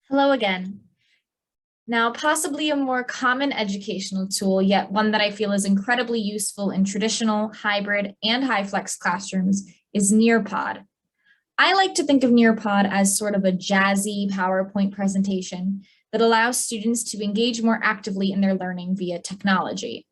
Hello again. Now, possibly a more common educational tool, yet one that I feel is incredibly useful in traditional, hybrid, and high flex classrooms is Nearpod. I like to think of Nearpod as sort of a jazzy PowerPoint presentation that allows students to engage more actively in their learning via technology.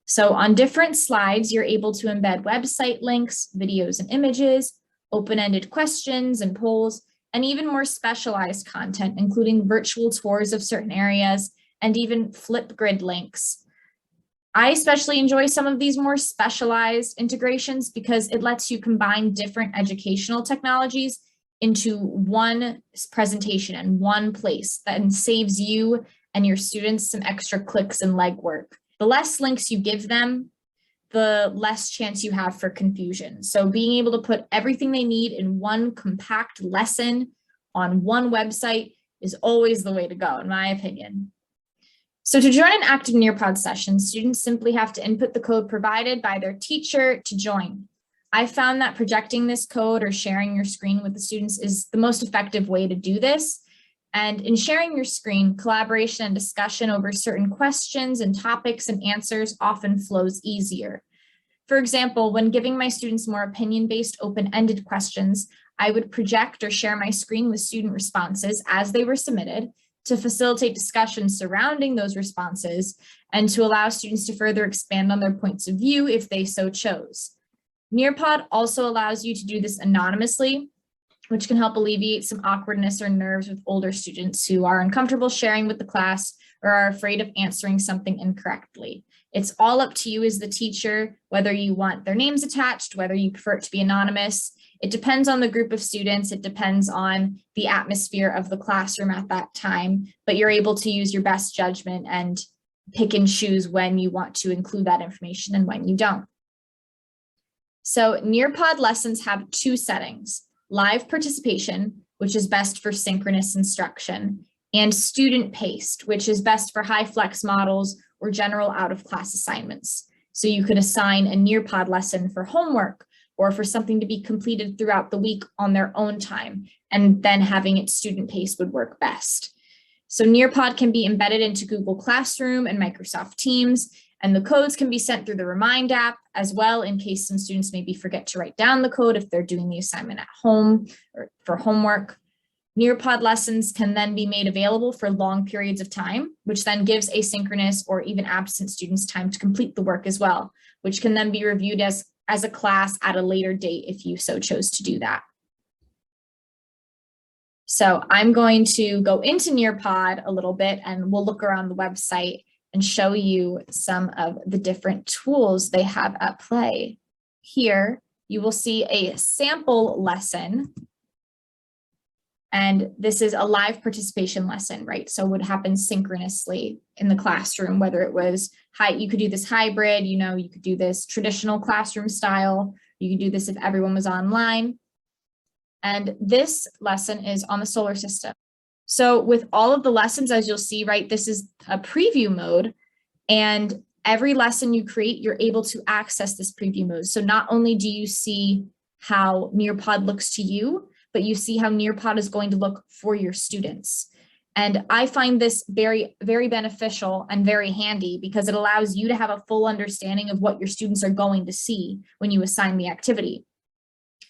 So on different slides, you're able to embed website links, videos and images, open-ended questions and polls, and even more specialized content, including virtual tours of certain areas and even Flipgrid links. I especially enjoy some of these more specialized integrations because it lets you combine different educational technologies into one presentation in one place that saves you and your students some extra clicks and legwork. The less links you give them, the less chance you have for confusion. So being able to put everything they need in one compact lesson on one website is always the way to go, in my opinion. So to join an active Nearpod session, students simply have to input the code provided by their teacher to join. I found that projecting this code or sharing your screen with the students is the most effective way to do this. And in sharing your screen, collaboration and discussion over certain questions and topics and answers often flows easier. For example, when giving my students more opinion-based open-ended questions, I would project or share my screen with student responses as they were submitted to facilitate discussion surrounding those responses and to allow students to further expand on their points of view if they so chose. Nearpod also allows you to do this anonymously, which can help alleviate some awkwardness or nerves with older students who are uncomfortable sharing with the class or are afraid of answering something incorrectly. It's all up to you as the teacher, whether you want their names attached, whether you prefer it to be anonymous. It depends on the group of students. It depends on the atmosphere of the classroom at that time, but you're able to use your best judgment and pick and choose when you want to include that information and when you don't. So Nearpod lessons have two settings: live participation, which is best for synchronous instruction, and student-paced, which is best for high flex models or general out-of-class assignments. So you could assign a Nearpod lesson for homework or for something to be completed throughout the week on their own time, and then having it student-paced would work best. So Nearpod can be embedded into Google Classroom and Microsoft Teams, and the codes can be sent through the Remind app as well, in case some students maybe forget to write down the code if they're doing the assignment at home or for homework. Nearpod lessons can then be made available for long periods of time, which then gives asynchronous or even absent students time to complete the work as well, which can then be reviewed as a class at a later date if you so chose to do that. So I'm going to go into Nearpod a little bit and we'll look around the website and show you some of the different tools they have at play. Here, you will see a sample lesson. And this is a live participation lesson, right? So it would happen synchronously in the classroom, whether it was you could do this hybrid, you could do this traditional classroom style. You could do this if everyone was online. And this lesson is on the solar system. So with all of the lessons, as you'll see, right, this is a preview mode, and every lesson you create, you're able to access this preview mode. So not only do you see how Nearpod looks to you, but you see how Nearpod is going to look for your students. And I find this very, very beneficial and very handy because it allows you to have a full understanding of what your students are going to see when you assign the activity.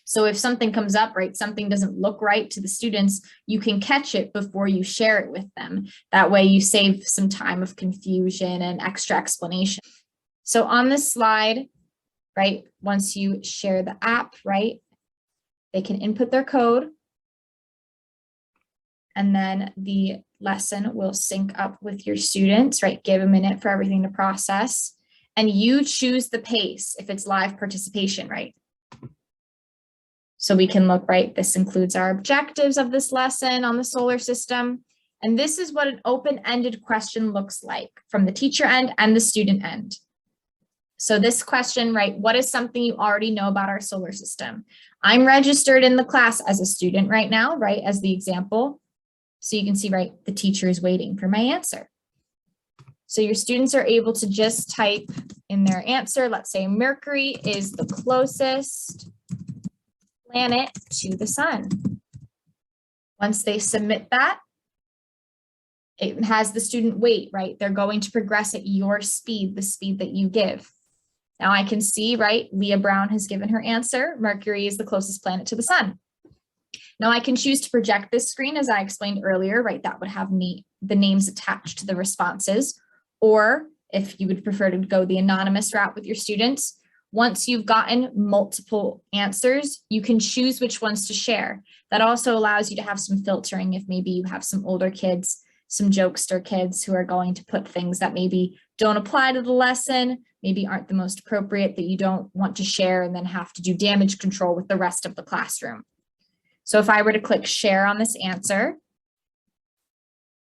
So if something comes up, right, something doesn't look right to the students, you can catch it before you share it with them. That way you save some time of confusion and extra explanation. So on this slide, right, once you share the app, right, they can input their code, and then the lesson will sync up with your students, right? Give a minute for everything to process, and you choose the pace if it's live participation, right? So we can look, right? This includes our objectives of this lesson on the solar system. And this is what an open-ended question looks like from the teacher end and the student end. So this question, right, what is something you already know about our solar system? I'm registered in the class as a student right now, right, as the example. So you can see, right, the teacher is waiting for my answer. So your students are able to just type in their answer. Let's say Mercury is the closest planet to the sun. Once they submit that, It has the student weight, right? They're going to progress at your speed, the speed that you give. Now I can see, right, Leah Brown has given her answer. Mercury is the closest planet to the sun. Now I can choose to project this screen, as I explained earlier, right? That would have the names attached to the responses. Or if you would prefer to go the anonymous route with your students, once you've gotten multiple answers, you can choose which ones to share. That also allows you to have some filtering if maybe you have some older kids, some jokester kids who are going to put things that maybe don't apply to the lesson, maybe aren't the most appropriate, that you don't want to share and then have to do damage control with the rest of the classroom. So if I were to click share on this answer,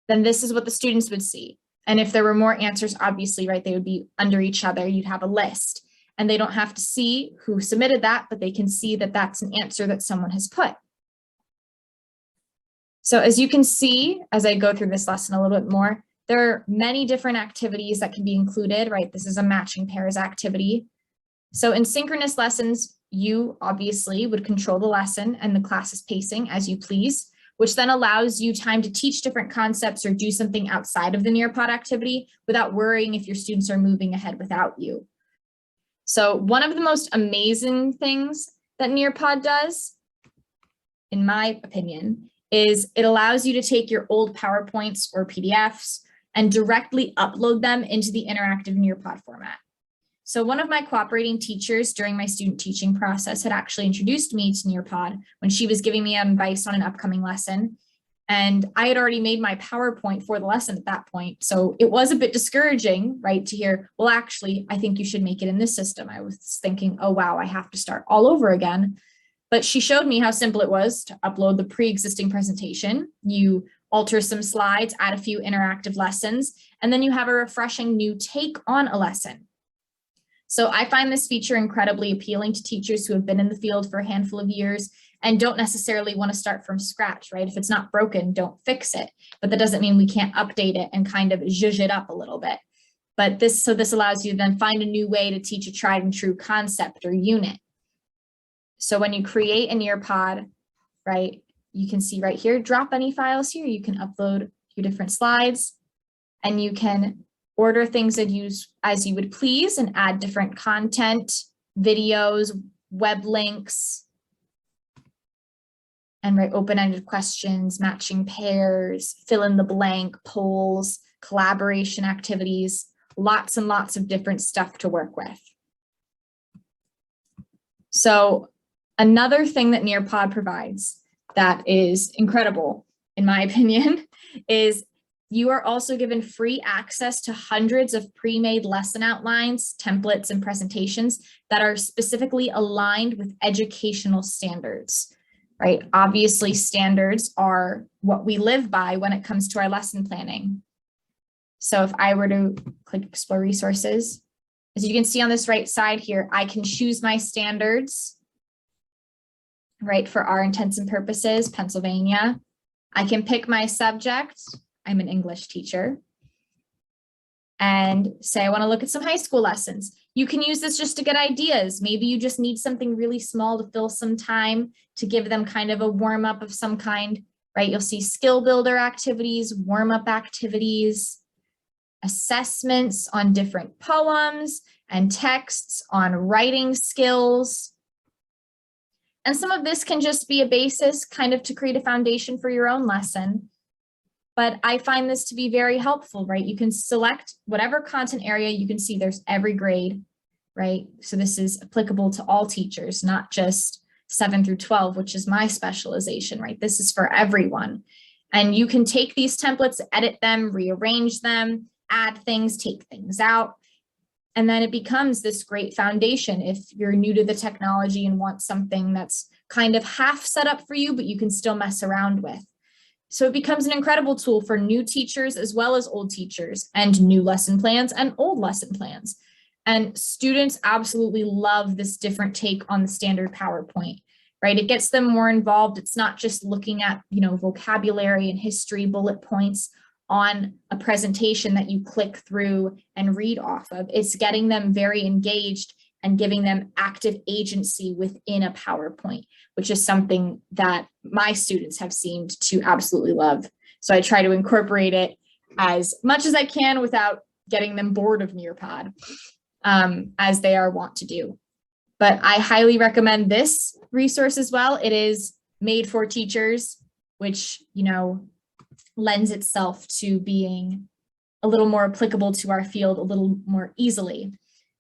then this is what the students would see. And if there were more answers, obviously, right, they would be under each other. You'd have a list. And they don't have to see who submitted that, but they can see that that's an answer that someone has put. So as you can see, as I go through this lesson a little bit more, there are many different activities that can be included, right? This is a matching pairs activity. So in synchronous lessons, you obviously would control the lesson and the class's pacing as you please, which then allows you time to teach different concepts or do something outside of the Nearpod activity without worrying if your students are moving ahead without you. So one of the most amazing things that Nearpod does, in my opinion, is it allows you to take your old PowerPoints or PDFs and directly upload them into the interactive Nearpod format. So one of my cooperating teachers during my student teaching process had actually introduced me to Nearpod when she was giving me advice on an upcoming lesson. And I had already made my PowerPoint for the lesson at that point. So it was a bit discouraging, right, to hear, well, actually, I think you should make it in this system. I was thinking, oh, wow, I have to start all over again. But she showed me how simple it was to upload the pre-existing presentation. You alter some slides, add a few interactive lessons, and then you have a refreshing new take on a lesson. So I find this feature incredibly appealing to teachers who have been in the field for a handful of years and don't necessarily want to start from scratch, right? If it's not broken, don't fix it. But that doesn't mean we can't update it and kind of zhuzh it up a little bit. But this allows you to then find a new way to teach a tried and true concept or unit. So when you create a Nearpod, right, you can see right here, drop any files here. You can upload your different slides and you can order things as you would please and add different content, videos, web links, and write open-ended questions, matching pairs, fill in the blank, polls, collaboration activities, lots and lots of different stuff to work with. So another thing that Nearpod provides that is incredible, in my opinion, is you are also given free access to hundreds of pre-made lesson outlines, templates, and presentations that are specifically aligned with educational standards, right? Obviously, standards are what we live by when it comes to our lesson planning. So if I were to click Explore Resources, as you can see on this right side here, I can choose my standards, right, for our intents and purposes, Pennsylvania. I can pick my subject. I'm an English teacher, and say I want to look at some high school lessons. You can use this just to get ideas. Maybe you just need something really small to fill some time to give them kind of a warm up of some kind, right? You'll see skill builder activities, warm up activities, assessments on different poems and texts on writing skills. And some of this can just be a basis kind of to create a foundation for your own lesson. But I find this to be very helpful, right? You can select whatever content area. You can see there's every grade, right? So this is applicable to all teachers, not just 7 through 12, which is my specialization, right? This is for everyone. And you can take these templates, edit them, rearrange them, add things, take things out. And then it becomes this great foundation if you're new to the technology and want something that's kind of half set up for you, but you can still mess around with. So it becomes an incredible tool for new teachers as well as old teachers, and new lesson plans and old lesson plans. And students absolutely love this different take on the standard PowerPoint, right? It gets them more involved. It's not just looking at, vocabulary and history bullet points on a presentation that you click through and read off of. It's getting them very engaged and giving them active agency within a PowerPoint, which is something that my students have seemed to absolutely love. So I try to incorporate it as much as I can without getting them bored of Nearpod, as they are wont to do. But I highly recommend this resource as well. It is made for teachers, which, you know, lends itself to being a little more applicable to our field a little more easily.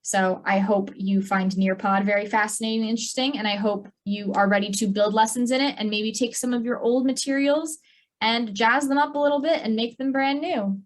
So I hope you find Nearpod very fascinating and interesting, and I hope you are ready to build lessons in it and maybe take some of your old materials and jazz them up a little bit and make them brand new.